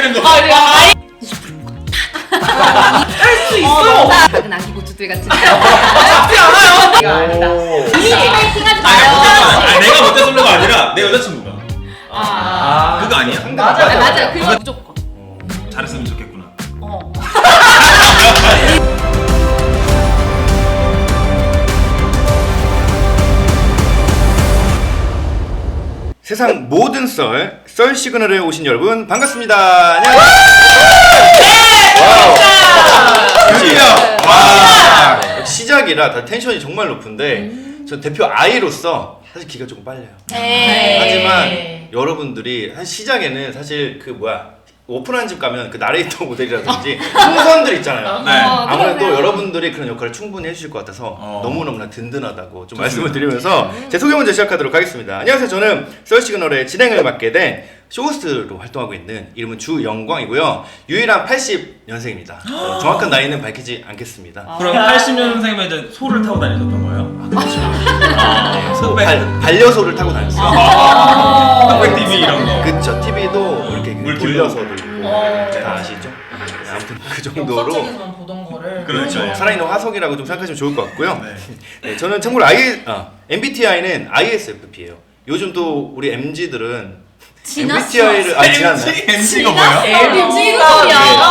내기는 거. 할수 있어. 작은 아기 고추들 같은. 쉽지 않아요. 이거 아니다. 파이팅하지 마요. 내가 못해 솔로가 아니라 내 여자친구가. 그거 아니야? 맞아. 그거 무조건. 잘했으면 좋겠구나. 세상 모든 썰 시그널에 오신 여러분 반갑습니다. 안녕하세요. 드디어 시작이라 다 텐션이 정말 높은데 저 대표 아이로서 사실 기가 조금 빨려요. 하지만 여러분들이 한 시작에는 사실 그 오픈한 집 가면 그 나레이터 모델이라든지 풍선들 있잖아요. 네. 아무래도 여러분들이 그런 역할을 충분히 해주실 것 같아서 너무너무나 든든하다고 좀 말씀을 드리면서 제 소개 먼저 시작하도록 하겠습니다. 안녕하세요. 저는 썰시그널의 진행을 맡게 된 쇼호스트로 활동하고 있는 이름은 주영광이고요. 유일한 80년생입니다. 정확한 나이는 밝히지 않겠습니다. 그럼 80년생이면 이제 소를 타고 다니셨던 거예요? 반려소를 타고 다녔어요. 흑백 TV 이런 거. 그쵸. TV도 이렇게 물티비. 돌려서도 있고 다 아시죠? 아무튼 그 정도로 역사책에서만 보던 거를. 그렇죠. 살아있는 화석이라고 좀 생각하시면 좋을 것 같고요. 네, 저는 참고로 MBTI는 ISFP예요. 요즘 또 우리 MZ들은 MBTI를 MC가 뭐예요?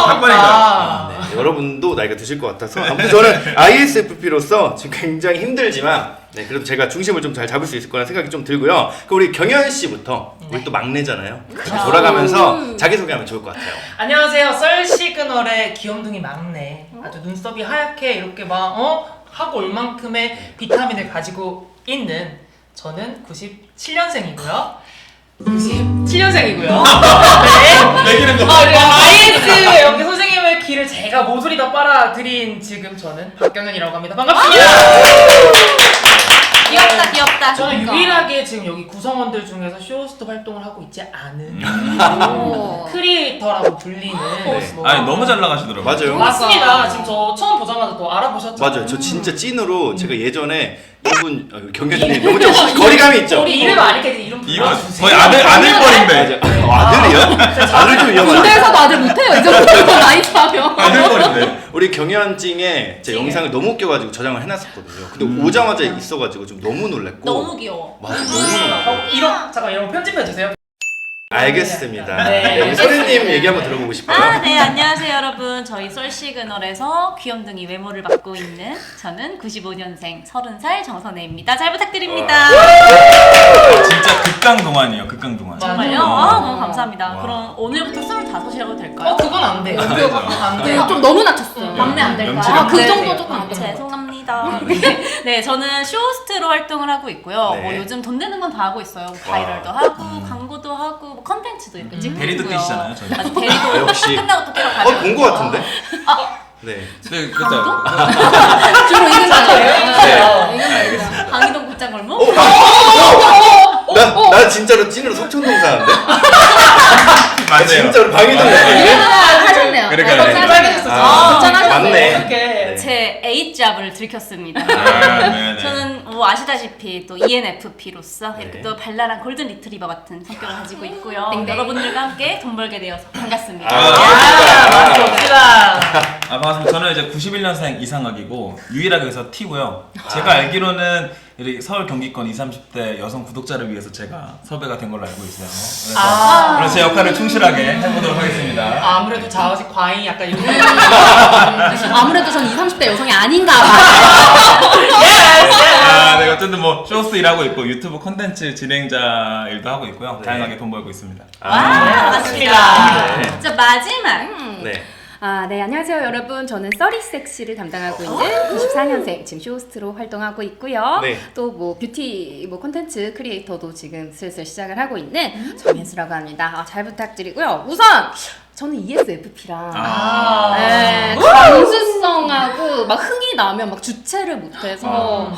학번인가요? 여러분도 나이가 드실 것 같아서 아무튼 저는 ISFP로서 지금 굉장히 힘들지만 그래도 제가 중심을 좀 잘 잡을 수 있을 거라는 생각이 좀 들고요. 그럼 우리 경현 씨부터 우리 또 막내잖아요. 돌아가면서 자기소개하면 좋을 것 같아요. 안녕하세요. 썰시그널의 귀염둥이 막내. 아주 눈썹이 하얗게 이렇게 하고 올 만큼의 비타민을 가지고 있는 저는 97년생이고요. 97년생이고요. 내기는 거. IS 여기 선생님의 길을 제가 모조리 다 빨아들인 지금 저는 박경현이라고 합니다. 반갑습니다. 귀엽다. 저는 유일하게 지금 여기 구성원들 중에서 쇼호스트 활동을 하고 있지 않은 크리에이터라고 불리는. 아니 너무 잘 나가시더라고요. 맞아요. 맞습니다. 지금 저 처음 보자마자 또 알아보셨죠? 맞아요. 저 진짜 찐으로 제가 예전에 이분 경현님 너무 좀 거리감이 있죠. 우리 이름 아니까 이름 이거 불러주세요. 거의 아들뻘인데. 아들이요? 아들 좀 위험하죠. 군대에서도 아들 못해요. 이 정도 나이 차면. 아들뻘인데. 우리 경현찡에 제 영상을 너무 웃겨가지고 저장을 해놨었거든요. 근데 오자마자 있어가지고 좀 너무 놀랬고. 너무 귀여워. 맞아, 너무 놀랐고. 잠깐 이런 거 편집해주세요. 알겠습니다. 네. 우리 소리님 얘기 한번 들어보고 싶어요. 네, 안녕하세요, 여러분. 저희 썰시그널에서 귀염둥이 외모를 맡고 있는 저는 95년생 30살 정선혜입니다. 잘 부탁드립니다. 진짜 극강 동안이에요. 극강 동안. 정말요? 너무 감사합니다. 그럼 오늘부터 25이라고 될까요? 그건 안 돼요. 안 되죠. 안 돼요. 좀 너무 낮췄어요. 막내 안 될까요? 염치를 그 네, 정도 네. 조금 안 돼요. 죄송합니다. 네, 저는 쇼호스트로 활동을 하고 있고요. 네. 요즘 돈 되는 건 다 하고 있어요. 바이럴도 하고, 광고도 하고, 컨텐츠도 이렇게 찍고 대리도 있고요. 뛰시잖아요, 저희. 아주 대리도 역시. 끝나고 또 뛰러 가죠. 본 거 같은데? 네. 네, 그죠. 주로 이긴 거예요. 알겠습니다. 강희동 굿장골목? 나 진짜로 찐으로 석촌동 사는데? 맞네요. 진짜로 방위동 하셨네요. 그러니까요. 맞네. 이렇게. 제 A잡을 들켰습니다. 네. 저는 뭐 아시다시피 또 ENFP로서 네. 또 발랄한 골든 리트리버 같은 성격을 가지고 있고요. 땡땡. 여러분들과 함께 돈 벌게 되어서 반갑습니다. 좋습니다. 반갑습니다. 저는 이제 91년생 이상학이고 유일하게 여기서 T고요. 제가 알기로는 우리 서울 경기권 20, 30대 여성 구독자를 위해서 제가 섭외가 된 걸로 알고 있어요. 그래서 제 역할을 충실하게 해보도록 하겠습니다. 아무래도 자식 과잉 약간 이런. 아무래도 전 20, 30대 여성이 아닌가 봐요. 네, 어쨌든 뭐 쇼호스트 일하고 있고 유튜브 콘텐츠 진행자 일도 하고 있고요. 다양하게 돈 벌고 있습니다. 맞습니다. 자, 마지막. 네. 네, 안녕하세요, 여러분. 저는 써리섹시를 담당하고 있는 94년생 지금 쇼호스트로 활동하고 있고요. 네. 또 뭐 뷰티 콘텐츠 크리에이터도 지금 슬슬 시작을 하고 있는 정현수라고 합니다. 잘 부탁드리고요. 우선 저는 ESFP랑 감수성하고 막 흥이 나면 막 주체를 못해서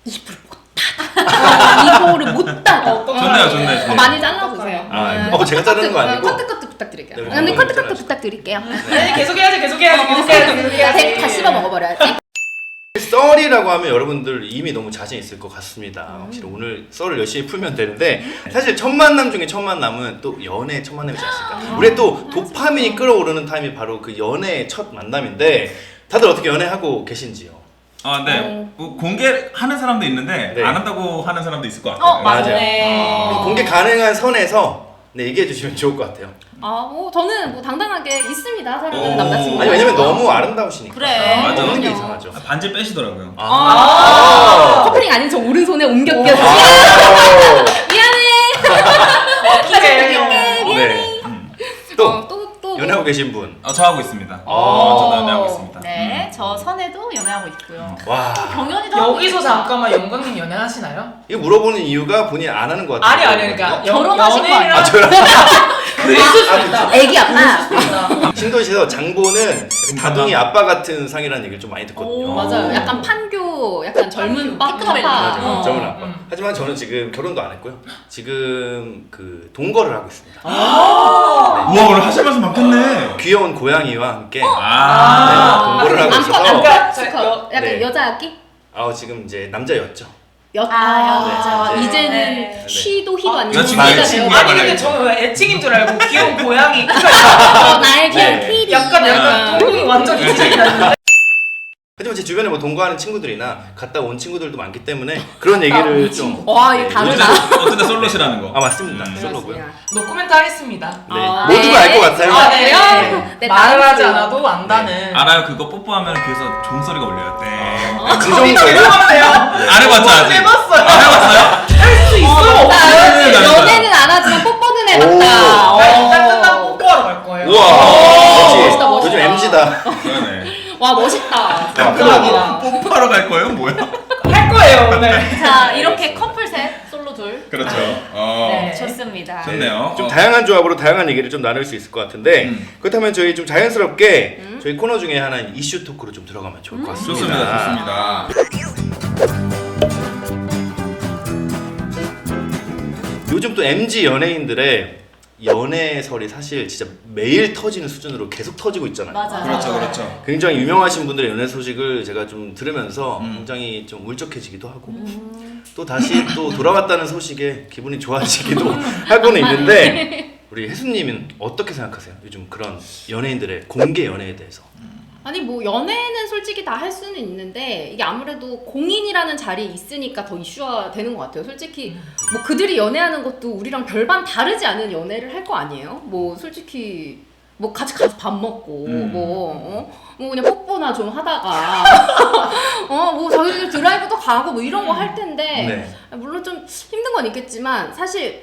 입을 못 닫아. 이거를 못 닫아. 좋네요. 많이 잘라주세요. 제가 자르는 거 아니고? 커트 부탁드릴게요. 네, 근데 커트 잘라주세요. 부탁드릴게요. 계속해야지. 다 씹어 먹어버려야지. 썰이라고 하면 여러분들 이미 너무 자신 있을 것 같습니다. 확실히 오늘 썰을 열심히 풀면 되는데 사실 첫 만남 중에 첫 만남은 또 연애 첫 만남이지 않습니까? 우리 또 도파민이 끌어오르는 타임이 바로 그 연애 첫 만남인데 다들 어떻게 연애하고 계신지요? 아, 네. 뭐 공개하는 사람도 있는데 네. 안 한다고 하는 사람도 있을 것 같아요. 맞아요. 네. 그럼 공개 가능한 선에서 네, 얘기해 주시면 좋을 것 같아요. 뭐 저는 뭐 당당하게 있습니다. 사랑하는 오. 남자친구. 아니 왜냐면 너무 아름다우시니까. 그래. 맞아. 없는 게 그럼요. 이상하죠. 반지 빼시더라고요. 커플링 아닌 저 오른손에 옮겨 오. 껴서 미안해. 네. 또 또 연애하고 계신 분. 저 하고 있습니다. 아. 저도 연애하고 있습니다. 네, 저 선에도 연애하고 있고요. 와. 경연이도 하고 여기서 있고. 잠깐만 영광님 연애하시나요? 이거 물어보는 이유가 본인 안 하는 것 같아요. 아니 그러니까 결혼하신 거 연애를 아니야? 저요? 있을 수 있다. 애기 아빠. 신도시에서 장보는 다둥이 아빠 같은 상이라는 얘기를 좀 많이 듣거든요. 오. 맞아요. 약간 판교, 약간 젊은 피크벨리. 맞아요. 젊은 어. 아빠. 하지만 저는 지금 결혼도 안 했고요. 지금 그 동거를 하고 있습니다. 우와, 오늘 하실 말씀 많겠네. 귀여운 고양이와 함께 아. 네, 동거를 하고 있어서 약간 네. 여자 악기? 지금 이제 남자였죠. 여자. 네, 이제는 네. 쉬도 희도 아니고 여자친구 여자가 친구야. 되어. 아니 근데 저는 왜 애칭인 줄 알고 귀여운 고양이 나의 귀여운 네. 피리. 약간 똥이 완전 이질이 났는데 하지만 제 주변에 뭐 동거하는 친구들이나 갔다 온 친구들도 많기 때문에 그런 얘기를 좀. 와, 이거 네, 다르다. 어쨌든 솔로시라는 거. 맞습니다. 솔로고요. 네. 노코멘트 하겠습니다. 모두가 알 것 같아요. 아, 네. 그래요? 네, 말을 다음 하지 주. 않아도 안다는. 알아요? 그거 뽀뽀하면 귀에서 종소리가 울려요. 네. 그 정도예요? 해보세요. 안 해봤죠 아직? 해봤어요. 안 해봤어요? 할 수 있어요. 네. 연애는 안 하지만 뽀뽀는 오. 해봤다. 나 일단 끝나고 뽀뽀하러 갈 거예요. 우와. 역시 멋있다, 멋있다. 요즘 MZ다. 그러네. 와, 멋있다. 감사합니다. 뽀뽀하러 갈 거예요? 뭐야? 할 거예요 오늘. 자, 이렇게 커플 셋, 솔로 둘. 그렇죠. 네, 좋습니다. 좋네요. 좀 다양한 조합으로 다양한 얘기를 좀 나눌 수 있을 것 같은데 그렇다면 저희 좀 자연스럽게 저희 코너 중에 하나인 이슈 토크로 좀 들어가면 좋을 것 같습니다. 좋습니다. 요즘 또 MZ 연예인들의 연애설이 사실 진짜 매일 터지는 수준으로 계속 터지고 있잖아요. 맞아요. 그렇죠, 그렇죠. 굉장히 유명하신 분들의 연애 소식을 제가 좀 들으면서 굉장히 좀 울적해지기도 하고 또 다시 또 돌아왔다는 소식에 기분이 좋아지기도 하고는 있는데 우리 혜수님은 어떻게 생각하세요? 요즘 그런 연예인들의 공개 연애에 대해서. 아니 뭐 연애는 솔직히 다 할 수는 있는데 이게 아무래도 공인이라는 자리에 있으니까 더 이슈화 되는 것 같아요. 솔직히 뭐 그들이 연애하는 것도 우리랑 별반 다르지 않은 연애를 할 거 아니에요? 뭐 솔직히 뭐 같이 가서 밥 먹고 뭐 그냥 뽀뽀나 좀 하다가 뭐 자기들 드라이브도 가고 뭐 이런 거 할 텐데 물론 좀 힘든 건 있겠지만 사실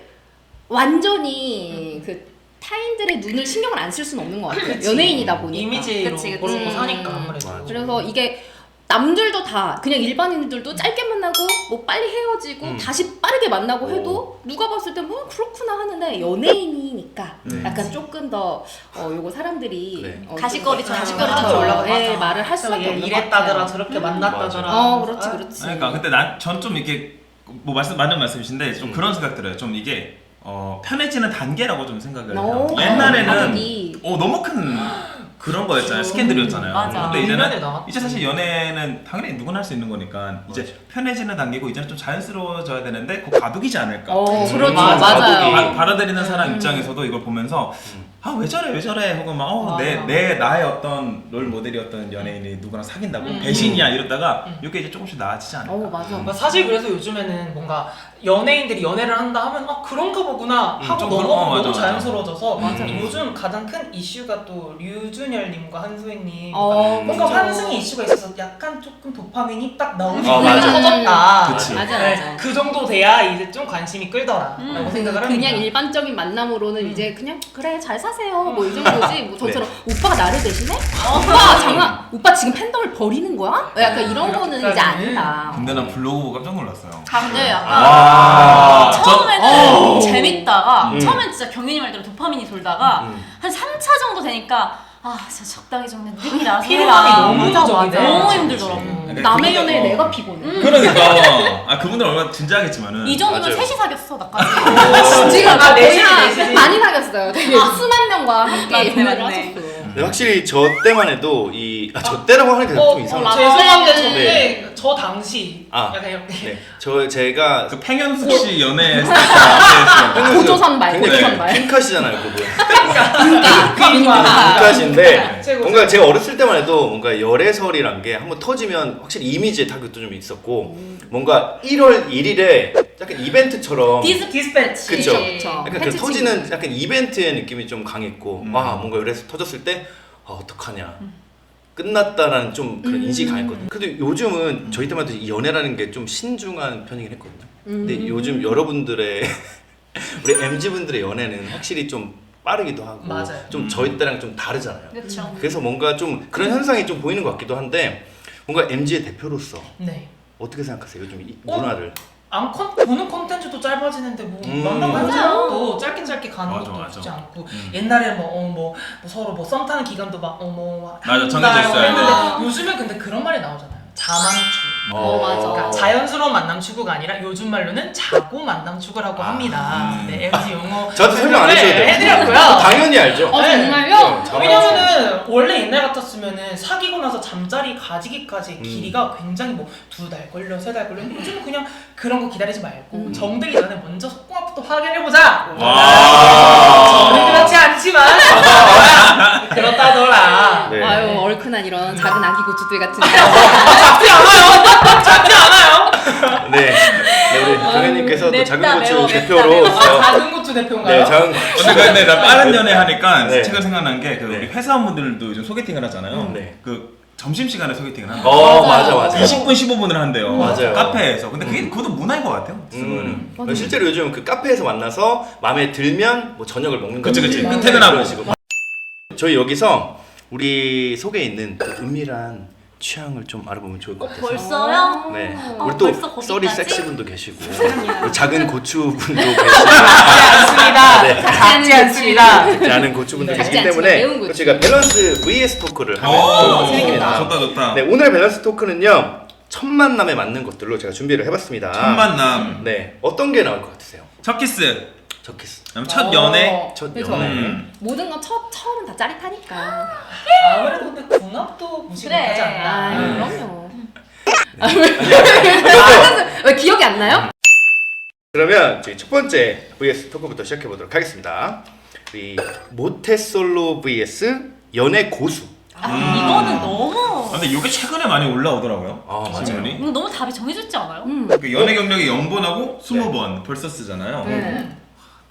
완전히 그 타인들의 눈을 신경을 안 쓸 수는 없는 것 같아요. 연예인이다 보니까. 이미지로 그치. 모르고 사니까 아무래도. 맞아. 그래서 이게 남들도 다 그냥 일반인들도 짧게 만나고 뭐 빨리 헤어지고 다시 빠르게 만나고 해도 누가 봤을 때 뭐 그렇구나 하는데 연예인이니까 약간 조금 더 요거 사람들이 그래. 가십거리처럼 가십거리처럼 올라가. 예, 말을 할 수밖에 얘 없는 것 이랬다더라 같아요. 저렇게 만났다더라. 그렇지 그렇지. 그러니까 근데 전 좀 이렇게 뭐 맞는 말씀이신데 좀 그런 생각 들어요. 좀 이게 편해지는 단계라고 좀 생각을 해요. 옛날에는 가격이. 너무 큰 그런 거였잖아요. 스캔들이었잖아요. 맞아. 근데 이제는 밀면에 나왔지. 이제 사실 연애는 당연히 누구나 할 수 있는 거니까 이제 편해지는 단계고 이제는 좀 자연스러워져야 되는데 그 과도기지 않을까. 그렇죠. 맞아. 맞아요. 받아들이는 사람 입장에서도 이걸 보면서 아 왜 저래 혹은 막 나의 어떤 롤 모델이었던 연예인이 누구랑 사귄다고 배신이야 이러다가 이게 이제 조금씩 나아지지 않을까. 맞아. 사실 그래서 요즘에는 뭔가 연예인들이 연애를 한다 하면 그런가 보구나 하고 좀 넘어가면 맞아, 너무 맞아. 자연스러워져서 요즘 가장 큰 이슈가 또 류준열님과 한소희님 뭔가 환승의 이슈가 있어서 약간 조금 도파민이 딱 나오는 맞아. 터졌다. 그치. 맞아. 그 정도 돼야 이제 좀 관심이 끌더라라고 생각을 합니다. 그냥 일반적인 만남으로는 이제 그냥 그래 잘 사세요 뭐 이 정도지 뭐 저처럼 오빠가 나를 대신해? 오빠 지금 팬덤을 버리는 거야? 약간 이런 거는 이제 아니다. 근데 난 블로그 보고 깜짝 놀랐어요. 근데 약간 처음에는 재밌다가 음. 처음엔 진짜 경윤이 말대로 도파민이 돌다가 한 3차 정도 되니까 진짜 적당히 좀 느낌이라 피로감이 너무 맞아 누적이 너무 돼. 힘들더라고. 남의 연애에 내가 피곤해. 그러니까 그분들 얼마나 진지하겠지만은 이 정도면 맞아요. 셋이 사귀었어 나까지. 지금 거의 내시지. 많이 사귀었어요. 되게 수만 명과 함께 맞네, 연애를 맞네. 하셨어요. 근데 확실히 저 때만 해도 저 때라고 하는 게 좀 이상하죠. 죄송한데 네. 저게 저 당시 아, 약간 이렇게 네, 제가 그 팽현숙 씨 연애 스타일 고조선 말, 고조선 말. 핑카시잖아요, 그분. 그러니까 핑카시인데 최고, 뭔가 최고. 제가 어렸을 때만 해도 뭔가 열애설이란 게 한번 터지면 확실히 이미지에 타격도 좀 있었고 뭔가 1월 1일에 약간 이벤트처럼 디스패치. 그쵸. 그쵸. 약간 그 팬츠 터지는 약간 이벤트의 느낌이 좀 강했고 와 뭔가 열애설 터졌을 때 어떡하냐 끝났다라는 좀 그런 인식이 강했거든요. 근데 요즘은 저희 때만 해도 이 연애라는 게 좀 신중한 편이긴 했거든요. 근데 요즘 여러분들의 우리 MZ분들의 연애는 확실히 좀 빠르기도 하고 맞아요. 좀 저희 때랑 좀 다르잖아요. 그렇죠. 그래서 뭔가 좀 그런 현상이 좀 보이는 것 같기도 한데 뭔가 MZ의 대표로서 네. 어떻게 생각하세요? 요즘 이 문화를 보는 콘텐츠도 짧아지는데 뭐 만나고 맞아요. 헤어지는 것도 짧게 가는 맞아, 것도 맞아. 쉽지 않고 옛날에 뭐 서로 뭐 썸 타는 기간도 막 맞아, 정해져 있어요. 했는데 요즘은 근데 그런 말이 나오잖아요. 자만추. 맞아. 그러니까 자연스러운 만남 추구가 아니라 요즘 말로는 자고 만남 추구라고 합니다. 네, MZ 용어 저한테 설명 안 해주셔도 돼요. 해드렸고요. 당연히 알죠. 정말요? 네, 왜냐면은 원래 옛날 같았으면은 사귀고 나서 잠자리 가지기까지 길이가 굉장히 뭐 2달 걸려 3달 걸려 요즘은 그냥 그런 거 기다리지 말고 정들기 전에 먼저 속궁합부터 확인해보자. 저는 그렇지 않지만 그렇다더라. 네. 아유 얼큰한 이런 작은 아기 고추들 같은 작지 않아요. 작지 않아요. 네, 우리 경혜님께서 또 맵다, 작은 고추 매워, 대표로서 작은 고추 대표인가요? 네, 작은 근데 나 빠른 연애 하니까 네. 최근 생각난 게 그 네. 우리 회사원분들도 요즘 소개팅을 하잖아요. 네. 그 점심시간에 소개팅을 하는 거예요. 맞아. 20분 15분을 한대요. 맞아요. 카페에서. 근데 그것도 문화인 것 같아요. 실제로 요즘 그 카페에서 만나서 마음에 들면 뭐 저녁을 먹는 그치. 그런 퇴근하고. 식으로. 저희 여기서 우리 속에 있는 그 은밀한 취향을 좀 알아보면 좋을 것 같아서. 벌써요? 네. 어, 우리 또 벌써 거기까지? 써리 섹시 분도 계시고, 우리 작은 고추 분도 계시고, 않습니다. 네. 작지 않습니다. 작지 않은 고추 분도 네. 계시기 작지 않지만 매운 때문에 고추. 저희가 밸런스 vs 토크를 하면 오, 좋다, 좋다. 네, 오늘 밸런스 토크는요 첫 만남에 맞는 것들로 제가 준비를 해봤습니다. 첫 만남, 네, 어떤 게 나올 것 같으세요? 첫 키스, 첫 키스, 첫 연애. 첫 그쵸. 연애. 모든 건 처음은 다 짜릿하니까. 아무래도 근데 궁합도 무시 그래. 못하지 않나. 아, 음. 그럼요. 왜 기억이 안 나요? 그러면 저희 첫 번째 vs 토크부터 시작해 보도록 하겠습니다. 우리 모태솔로 vs 연애 고수. 이거는 너무 근데 이게 최근에 많이 올라오더라고요. 맞아요. 질문이. 너무 답이 정해졌지 않아요? 그 연애 경력이 0번하고 20번 벌써 쓰잖아요. 네.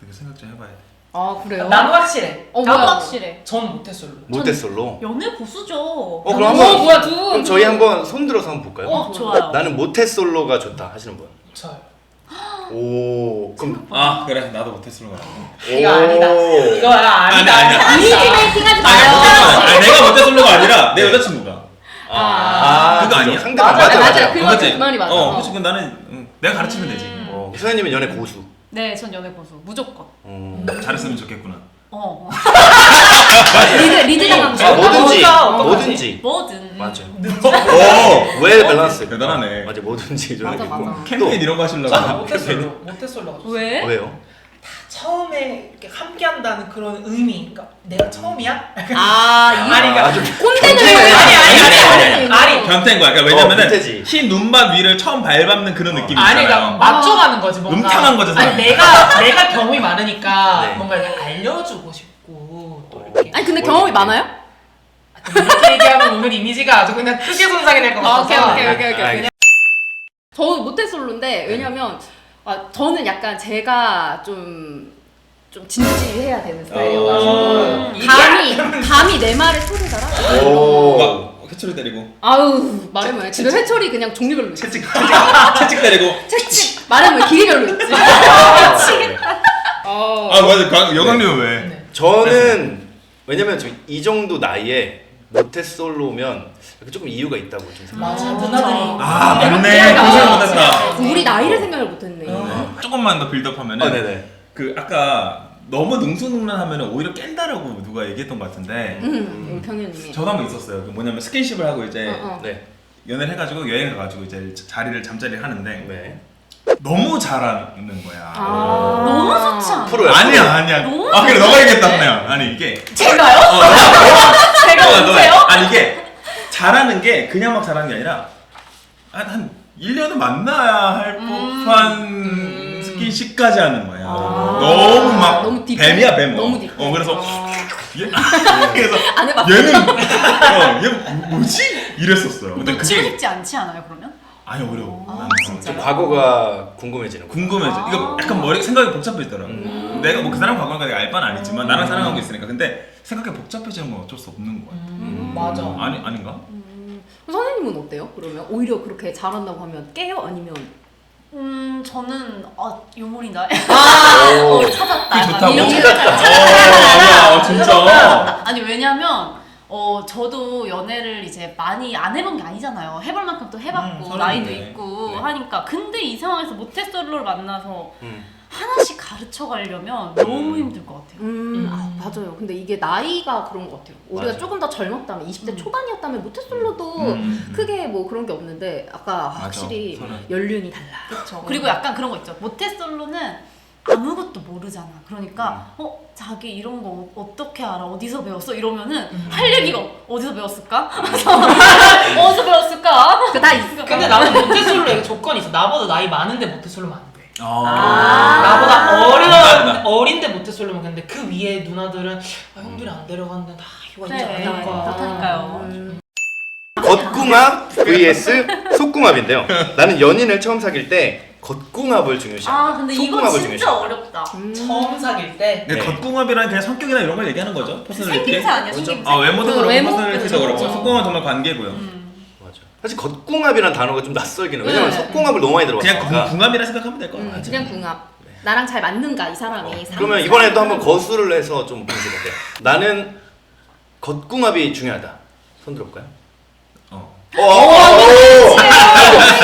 되게 생각 좀 해봐야 돼. 아 그래요? 나는 확실해. 나도 뭐야? 확실해. 전 모태솔로. 모태솔로. 연애 고수죠. 그럼 한번 뭐야 그럼 저희 한번 손 들어서 한번 볼까요? 좋아요. 나는 모태솔로가 좋다 하시는 분. 저요. 오, 그럼 아 그래 나도 못했을 거야. 이거 아니다. 이거 아니다. 아니야. 이미지 베이팅 하지 아니 마요. 내가 못했을로가 아니라 내 여자친구가. 그거 그거 아니야? 상대방 맞아. 맞아. 그 맞지? 말이 맞아. 그렇지. 그 나는 내가 가르치면 되지. 소연님은 연애 고수. 네, 전 연애 고수 무조건. 잘했으면 좋겠구나. 리드 당하고 아, 뭐든지, 어떤 뭐든지. 뭐든. 맞아. 오 웰 밸런스. 대단하네. 맞아, 뭐든지 좀 맞아, 있고. 맞아. 캠페인 이런 거 하시려고. 저는 모태솔로가 좋아요. 왜? 왜요? 처음에 이렇게 함께한다는 그런 의미. 그러니까 내가 처음이야? 아니 그러니까 꼰대는 아니. 변태인 거야. 그러니까 왜냐면은 변태지. 흰 눈밭 위를 처음 밟는 그런 느낌이 아니 그러니까 있잖아요. 맞춰가는 거지 뭔가. 음탕한 거죠, 아니 사람이. 내가 경험이 많으니까 네. 뭔가 이렇게 알려주고 싶고 또 이렇게. 아니 근데 경험이 많아요? 이렇게 얘기하면 오늘 이미지가 아주 그냥 크게 손상이 될 것 같아서. 오케이. 저도 모태솔로인데 왜냐면 저는 약간 제가 좀 진지해야 되는 스타일이어가지고 감히 내 말에 소리 달아? 오. 막 회초리 때리고 아우 말해면 집에 회초리 그냥 종류별로 있지. 채찍 때리고. 채찍 말해면 길이별로 있지. 아 맞아. 여강님은 왜? 네. 저는 왜냐면 저 이 정도 나이에 모태솔로면 조금 이유가 있다고 좀 생각해요. 맞아 누나들이. 아 맞네. 그 생각 못했다. 우리 나이를 생각을 못했네. 조금만 더 빌드업하면은 네네. 그 아까 너무 능수능란하면 오히려 깬다라고 누가 얘기했던 것 같은데 우리 평현님이. 저도 한 번 있었어요. 그 뭐냐면 스킨십을 하고 이제 네. 연애를 해가지고 여행을 가가지고 이제 잠자리를 하는데 네. 너무 잘하는 거야. 너무 좋지 않아? 프로야. 아니야. 너무 그래 너가 얘기했다 그냥. 아니 이게 제가요? 잘하는 게 그냥 막 잘하는 게 아니라 한 1년은 만나야 할 법한 스킨십까지 하는 거야. 너무 막 너무 딥해? 뱀이야 뱀. 너무 딥해. 그래서 그래서 안 해봤어. 얘는 얘 뭐지? 이랬었어요. 근데 놓치고 그게 싶지 않지 않아요 그러면? 아니 어려워. 나는 진짜. 좀 과거가 궁금해지는 거. 궁금해져. 이거 약간 머리 생각이 복잡해지더라고. 내가 뭐 그 사람 과거가 내가 알 바는 아니지만 나랑 사랑하고 있으니까. 근데 생각이 복잡해지는 건 어쩔 수 없는 거야. 맞아. 아닌가? 선생님은 어때요? 그러면 오히려 그렇게 잘한다고 하면 깨요? 아니면 저는 요물이다. 오. 찾았다. 그게 좋다고? 이런 게 야, 진짜. 아니 왜냐면 저도 연애를 이제 많이 안 해본 게 아니잖아요. 해볼 만큼 또 해봤고 서른인데. 나이도 있고 네. 하니까. 근데 이 상황에서 모태솔로를 만나서 음. 하나씩 가르쳐 가려면 너무 힘들 것 같아요. 맞아요. 근데 이게 나이가 그런 것 같아요. 우리가 맞아. 조금 더 젊었다면 20대 초반이었다면 모태솔로도 크게 뭐 그런 게 없는데 아까 확실히 서른. 연륜이 달라. 그렇죠. 그리고 약간 그런 거 있죠. 모태솔로는 아무것도 모르잖아. 그러니까 자기 이런 거 어떻게 알아? 어디서 배웠어? 이러면은 할 얘기가 어디서 배웠을까? 어디서 배웠을까? 그다 있어. 근데 나는 모태솔로에 조건이 있어. 나보다 나이 많은데 모태솔로면 안 돼. 아. 나보다 어린데 모태솔로면. 근데 그 위에 누나들은 형들이 안 데려갔는데 다 이유가 있지 네, 않을까. 그렇다니까요. 겉궁합 vs 속궁합인데요. 나는 연인을 처음 사귈 때 겉궁합을 중요시합니다. 근데 이거 속궁합을 진짜 중요시합니다. 어렵다. 처음 사귈 때 근데 네. 겉궁합이란 그냥 성격이나 이런 걸 얘기하는 거죠. 퍼스널리티. 생김새 아니야, 생김새. 외모도 그 그렇고 외모? 퍼스널리티도 그렇고 그렇죠. 속궁합은 정말 관계고요. 맞아. 사실 겉궁합이란 단어가 좀 낯설긴 해. 왜냐면 속궁합을 너무 많이 그냥 들어봤으니까. 궁합이라 생각하면 될 것 같아요. 그냥 궁합. 나랑 잘 맞는가 이 사람이. 그러면 이번에도 한번 거수를 해서 좀 보시면 돼요. 나는 겉궁합이 중요하다. 손 들어볼까요?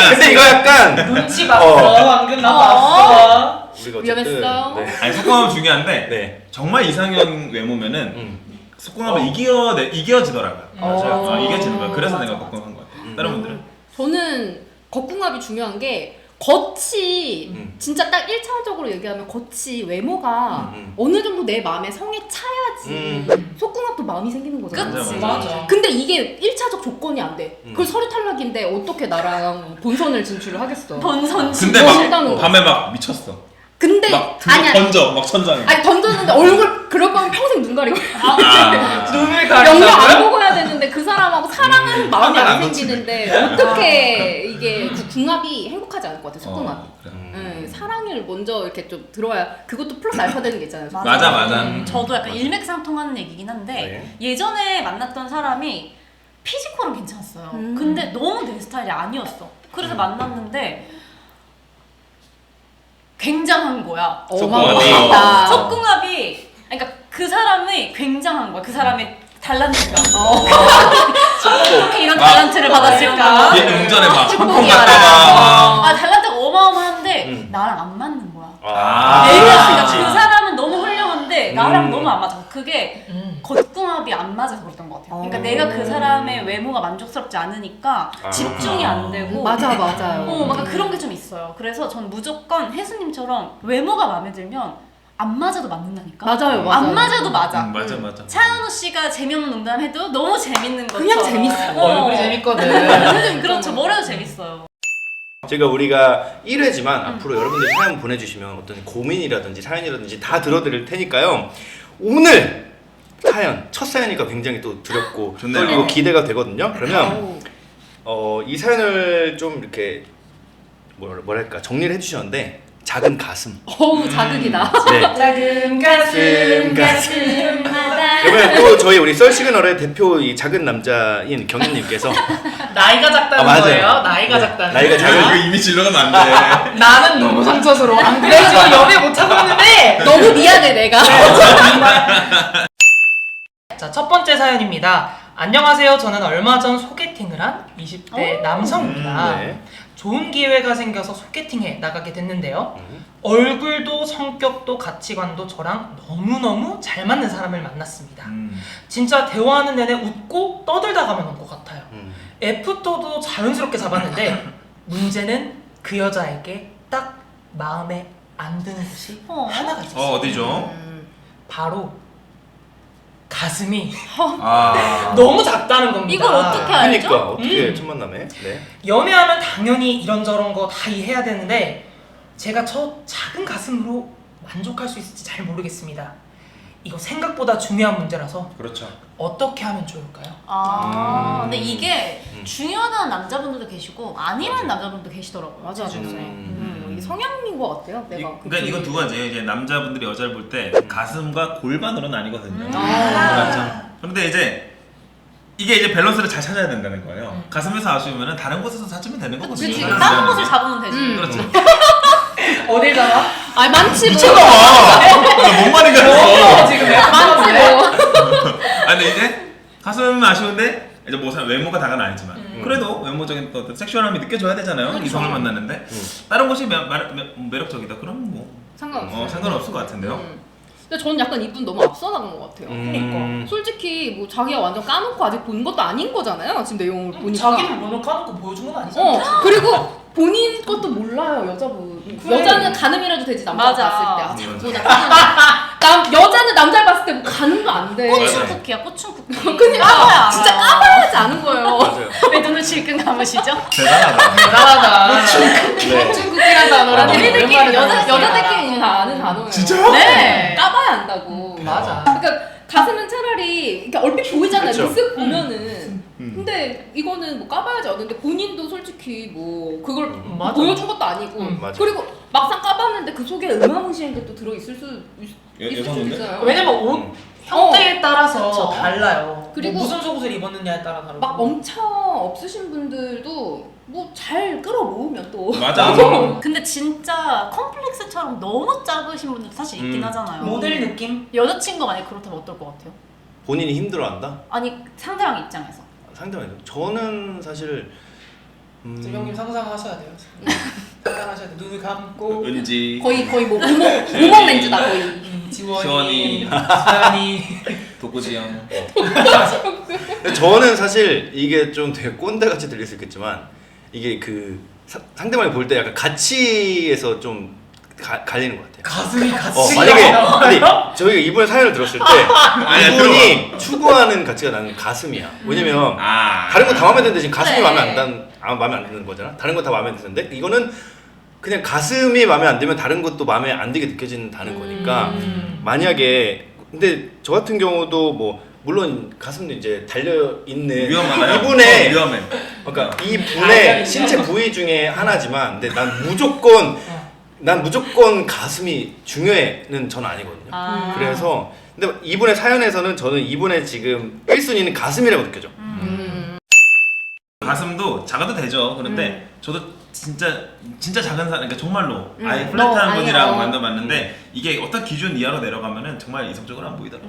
근데 이거 약간 눈치 봤어. 방금 나 봤어. 우리가 어쨌든 위험했어요. 네. 아니 속궁합은 중요한데 네. 정말 이상형 외모면은 속궁합은 이겨지더라고요. 맞아요. 이겨지는 거야. 그래서 내가 겉궁합한 것 같아요. 다른 분들은? 저는 겉궁합이 중요한 게 겉이 진짜 딱 1차적으로 얘기하면 겉이 외모가 어느 정도 내 마음에 성에 차야지 속궁합도 마음이 생기는 거잖아. 그치. 맞아. 근데 이게 1차적 조건이 안 돼. 그걸 서류 탈락인데 어떻게 나랑 본선을 진출을 하겠어. 본선 근데 멋있다는 막 거. 밤에 막 미쳤어. 근데 막 아니야. 던져 막 천장에. 아니 던졌는데 얼굴 그럴 거면 평생 눈 가리고 눈을 영영 안 가린다고요? 보고 해야 되는데 그 사람하고 사랑하는 마음이 안 안 놓치네. 생기는데 어떻게 이게 그 궁합이 행복하지 않을 것 같아. 속궁합이. 그래. 사랑을 먼저 이렇게 좀 들어야 그것도 플러스 알파 되는 게 있잖아요. 맞아. 저도 약간 일맥상통하는 얘기긴 한데 예전에 만났던 사람이 피지컬은 괜찮았어요. 근데 너무 내 스타일이 아니었어. 그래서 만났는데 굉장한 거야. 어마어마하다. 속궁합이 그러니까 그 사람이 굉장한 거야. 그 사람의 달란트가 어떻게 이런 막 달란트를 받았을까? 얘 운전에 막 한풍 축복이어라. 갔다가 달란트가 어마어마한데 나랑 안 맞는 거야. 아. 그러니까 그 사람은 너무 훌륭한데 나랑 너무 안 맞아. 그게 겉궁합이 안 맞아서 그랬던 것 같아요. 그러니까 내가 그 사람의 외모가 만족스럽지 않으니까 집중이 안 되고 맞아요. 막 그런 게 좀 있어요. 그래서 전 무조건 혜수님처럼 외모가 마음에 들면 안 맞아도 맞는다니까. 맞아요. 안 맞아도 맞아. 맞아. 차은우 씨가 재미없는 농담해도 너무 재밌는 거죠. 그냥 재밌어. 얼굴이 재밌거든. 그렇죠. 뭐래도 재밌어요. 제가 우리가 1회지만 앞으로 여러분들 사연 보내주시면 어떤 고민이라든지 사연이라든지 다 들어드릴 테니까요. 오늘 사연, 첫 사연이니까 굉장히 또 두렵고 좋네요. 떨리고 기대가 되거든요. 그러면 이 사연을 좀 이렇게 뭐랄까 정리를 해주셨는데 작은 가슴. 어우 자극이다. 네. 작은 가슴마다 그러면 또 저희 우리 썰시그널의 대표 이 작은 남자인 경현님께서 나이가 작다는 맞아요. 거예요. 나이가 작다는 나이가 거예요. 작은- 이거 이미 질러가면 안 돼. 나는 너무 상처스러워. 안 그래 지금 연애 못 하고 있는데. 너무 미안해 내가. 자, 첫 번째 사연입니다. 안녕하세요. 저는 얼마 전 소개팅을 한 20대 남성입니다. 네. 좋은 기회가 생겨서 소개팅에 나가게 됐는데요. 얼굴도 성격도 가치관도 저랑 너무너무 잘 맞는 사람을 만났습니다. 진짜 대화하는 내내 웃고 떠들다 가면 올 것 같아요. 애프터도 자연스럽게 잡았는데 문제는 그 여자에게 딱 마음에 안 드는 곳이 하나가 있었어요. 어디죠? 바로 가슴이 아. 너무 작다는 겁니다. 이걸 어떻게 알죠? 그러니까 어떻게 첫 만남에? 네. 연애하면 당연히 이런저런 거 다 이해해야 되는데 제가 저 작은 가슴으로 만족할 수 있을지 잘 모르겠습니다. 이거 생각보다 중요한 문제라서 그렇죠. 어떻게 하면 좋을까요? 근데 이게 중요하다는 남자분들도 계시고 아니라는 남자분들도 계시더라고요. 맞아, 맞아. 음. 이게 성향인 것 같아요. 내가 그러니까 이건 두 가지예요. 이제 남자분들이 여자를 볼 때 가슴과 골반으로 나뉘거든요. 아. 그렇죠. 그런데 이제 이게 이제 밸런스를 잘 찾아야 된다는 거예요. 가슴에서 아쉬우면 다른 곳에서 찾으면 되는 거거든요. 그치. 다른 곳을 잡으면 되지. 그렇죠. 어딜 잡아? 아 많지 뭐. 미쳤나봐. 뭔 말인가 했어. 지금 많지 뭐. 아니 근데 이제 가슴은 아쉬운데 이제 뭐 외모가 다가 아니지만 그래도 외모적인 또 어떤 섹슈얼함이 느껴져야 되잖아요. 그렇죠. 이성을 만나는데 다른 곳이 매력적이다. 그럼 뭐 상관없어. 상관없을 것 같은데요. 근데 저는 약간 이분 너무 앞서 나간 것 같아요. 그러니까. 솔직히 뭐 자기가 완전 까놓고 아직 본 것도 아닌 거잖아요. 지금 내용을 보니까. 자기는 문을 까놓고 보여준 건 아니잖아. 그리고 본인 것도 몰라요 여자분. 그래. 여자는 가늠이라도 되지 남자 맞아. 봤을 때. 아 자꾸 여자는 남자를 봤을 때 뭐 가늠도 안 돼. 꽃은 쿠키야, 꽃은 쿠키. 그니까 까봐야 진짜 알아. 까봐야지 아는 거예요. 맞아요. 왜 눈을 질끈 감으시죠? 대단하다. 대단하다. 네. 중국이란 단어를 아니, 우리들끼리 오랜만에 여자들끼리 다 아는 단어예요. 진짜요? 네. 까봐야 안다고. 맞아. 그러니까 가슴은 차라리 이렇게 얼핏 보이잖아요. 그쵸. 쓱 보면은. 근데 이거는 뭐 까봐야지 않는데 본인도 솔직히 뭐 그걸 맞아. 보여준 것도 아니고 맞아. 그리고 막상 까봤는데 그 속에 음악무시한 게 또 들어있을 수 있을 수도 여성분들? 있어요. 왜냐면 옷 형태에 따라서 그쵸. 달라요. 그리고 뭐 무슨 속옷을 입었느냐에 따라 다르고. 막 멍청 없으신 분들도 뭐 잘 끌어모으면 또 맞아. 근데 진짜 컴플렉스처럼 너무 작으신 분들 사실 있긴 하잖아요. 모델 느낌? 여자친구가 만약 그렇다면 어떨 것 같아요? 본인이 힘들어한다? 아니 상대방 입장에서. 상대방이 저는 사실 형님 상상하셔야 돼요. 상상하셔야 돼. 눈을 감고 은지, 거의 뭐 우먹 렌즈다 거의. 지원이, 시원이. 지원이. 독고지영. 근데 저는 사실 이게 좀 되게 꼰대같이 들릴 수 있겠지만 이게 그 상대방이 볼 때 약간 가치에서 좀 갈리는 것 같아요. 가슴이 같이. 만약에 아니 저희가 이분의 사연을 들었을 때 이분이 추구하는 가치가 나는 가슴이야. 왜냐면 다른 거 다 마음에 드는데 지금 가슴이 네. 마음에 안 드는 거잖아. 다른 거 다 마음에 드는데 이거는 그냥 가슴이 마음에 안 들면 다른 것도 마음에 안 들게 느껴진다는 거니까 만약에 근데 저 같은 경우도 뭐 물론 가슴도 이제 달려 있는 위험하나요? 이분의 위험해. 그러니까 이 분의 신체 부위 중에 하나지만 근데 난 무조건 가슴이 중요해는 전 아니거든요. 그래서 근데 이분의 사연에서는 저는 이분의 지금 1순위는 가슴이라고 느껴져. 가슴도 작아도 되죠. 그런데 저도 진짜 작은 사람, 그러니까 정말로 아예 아예, 플랫한 분이랑 어. 만나봤는데 이게 어떤 기준 이하로 내려가면은 정말 이성적으로 안 보이더라고.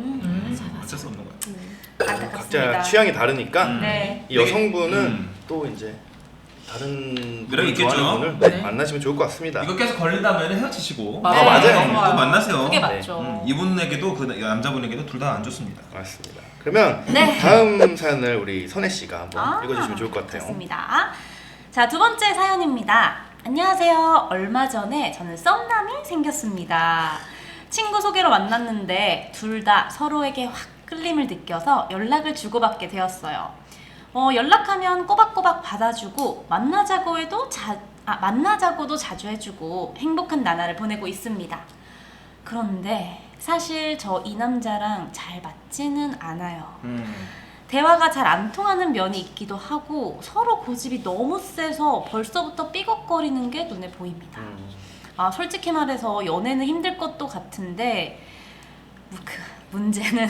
어쩔 수 없는 거야. 안타깝습니다. 각자 취향이 다르니까 네. 이 여성분은 또 이제 다른 매력이 분을 좋아하는 있겠죠. 분을 네. 만나시면 좋을 것 같습니다. 이거 계속 걸린다면 헤어지시고. 맞아요. 맞아요. 또 만나세요. 그게 맞죠. 이분에게도 그 남자분에게도 둘 다 안 좋습니다. 맞습니다. 그러면 네. 다음 사연을 우리 선혜 씨가 한번 읽어주시면 좋을 것 같아요. 좋습니다. 자, 두 번째 사연입니다. 안녕하세요. 얼마 전에 저는 썸남이 생겼습니다. 친구 소개로 만났는데 둘 다 서로에게 확 끌림을 느껴서 연락을 주고받게 되었어요. 연락하면 꼬박꼬박 받아주고 만나자고도 자주 해주고 행복한 나날을 보내고 있습니다. 그런데 사실 저 이 남자랑 잘 맞지는 않아요. 대화가 잘 안 통하는 면이 있기도 하고 서로 고집이 너무 세서 벌써부터 삐걱거리는 게 눈에 보입니다. 솔직히 말해서 연애는 힘들 것도 같은데 그 문제는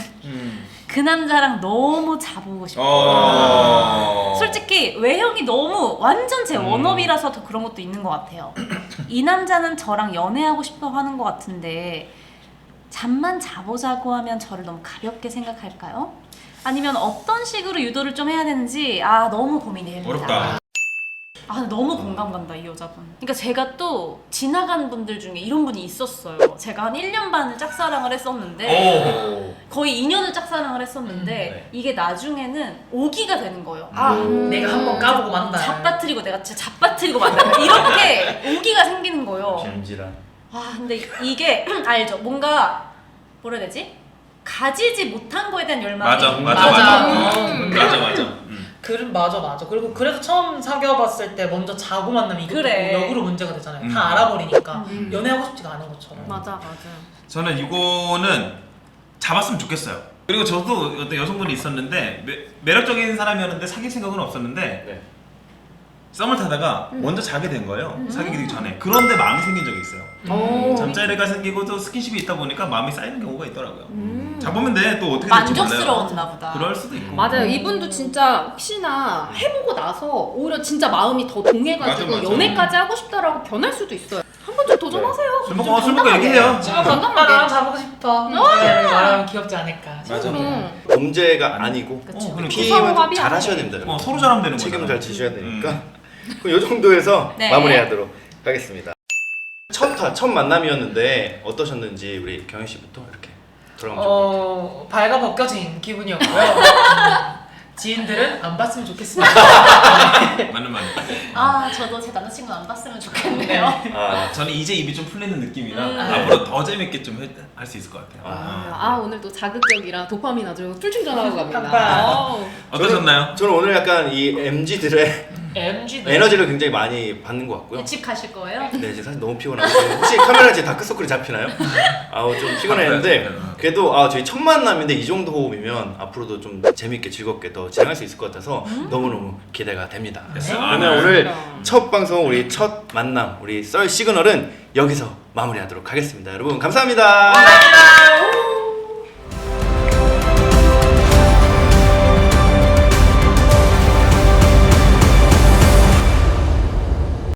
그 남자랑 너무 자보고 싶어요. 솔직히 외형이 너무 완전 제 원업이라서 더 그런 것도 있는 것 같아요. 이 남자는 저랑 연애하고 싶어 하는 것 같은데 잠만 자보자고 하면 저를 너무 가볍게 생각할까요? 아니면 어떤 식으로 유도를 좀 해야 되는지 너무 고민이 됩니다. 어렵다. 근데 너무 공감 간다 이 여자분. 그러니까 제가 또 지나간 분들 중에 이런 분이 있었어요. 제가 한 1년 반을 짝사랑을 했었는데 거의 2년을 짝사랑을 했었는데 네. 이게 나중에는 오기가 되는 거예요. 내가 한번 까보고 만나. 잡아뜨리고 내가 진짜 잡아뜨리고 만나. 이렇게 오기가 생기는 거예요. gem질한. 근데 이게 알죠? 뭔가 뭐라 해야 되지? 가지지 못한 거에 대한 열망이 맞아. 맞아. 그리고 그래서 처음 사귀어봤을 때 먼저 자고 만나면 이게 그래. 역으로 문제가 되잖아요. 다 알아버리니까 음. 연애하고 싶지가 않은 것처럼. 맞아. 저는 이거는 잡았으면 좋겠어요. 그리고 저도 어떤 여성분이 있었는데 매력적인 사람이었는데 사귈 생각은 없었는데 네. 썸을 타다가 먼저 자게 된 거예요. 사귀기 전에. 그런데 마음이 생긴 적이 있어요. 잠자리가 생기고 또 스킨십이 있다 보니까 마음이 쌓이는 경우가 있더라고요. 잡으면 돼. 또 어떻게 될지 몰라요. 만족스러웠나 보다. 그럴 수도 있고. 맞아요. 이분도 진짜 혹시나 해보고 나서 오히려 진짜 마음이 더 동해가지고 맞아. 연애까지 하고 싶다라고 변할 수도 있어요. 한 번쯤 도전하세요. 술 먹고 얘기해요. 지금 나랑 자보고 싶어. 말하면 귀엽지 않을까. 맞아. 범죄가 아니고 그쵸. 그리고 피임은 서로 잘 하셔야 됩니다. 여러분. 서로 잘하면 되는 거잖아. 책임을 잘 지셔야 되니까. 그럼 이 정도에서 네. 마무리하도록 하겠습니다. 첫 만남이었는데 어떠셨는지 우리 경현 씨부터 이렇게 돌아가면 좋을 것 같아요. 발가 벗겨진 기분이었고요. 지인들은 안 봤으면 좋겠습니다. 맞는 말. 저도 제 남자친구 안 봤으면 좋겠네요. 저는 이제 입이 좀 풀리는 느낌이라 앞으로 더 재밌게 좀 할 수 있을 것 같아요. 오늘 또 자극적이라 도파민 아주 풀충전하고 갑니다. 빵빵. 어떠셨나요? 저는 오늘 약간 이 MZ들의 MG 에너지를 굉장히 많이 받는 것 같고요. 일찍 가실 거예요? 네, 지금 사실 너무 피곤하고 혹시 카메라 제 다크서클이 잡히나요? 좀 피곤했는데 그래도 저희 첫 만남인데 이 정도 호흡이면 앞으로도 좀 재밌게 즐겁게 더 진행할 수 있을 것 같아서 너무너무 기대가 됩니다. 그러면 오늘 첫 방송 우리 첫 만남 우리 썰 시그널은 여기서 마무리하도록 하겠습니다. 여러분 감사합니다. 감사합니다.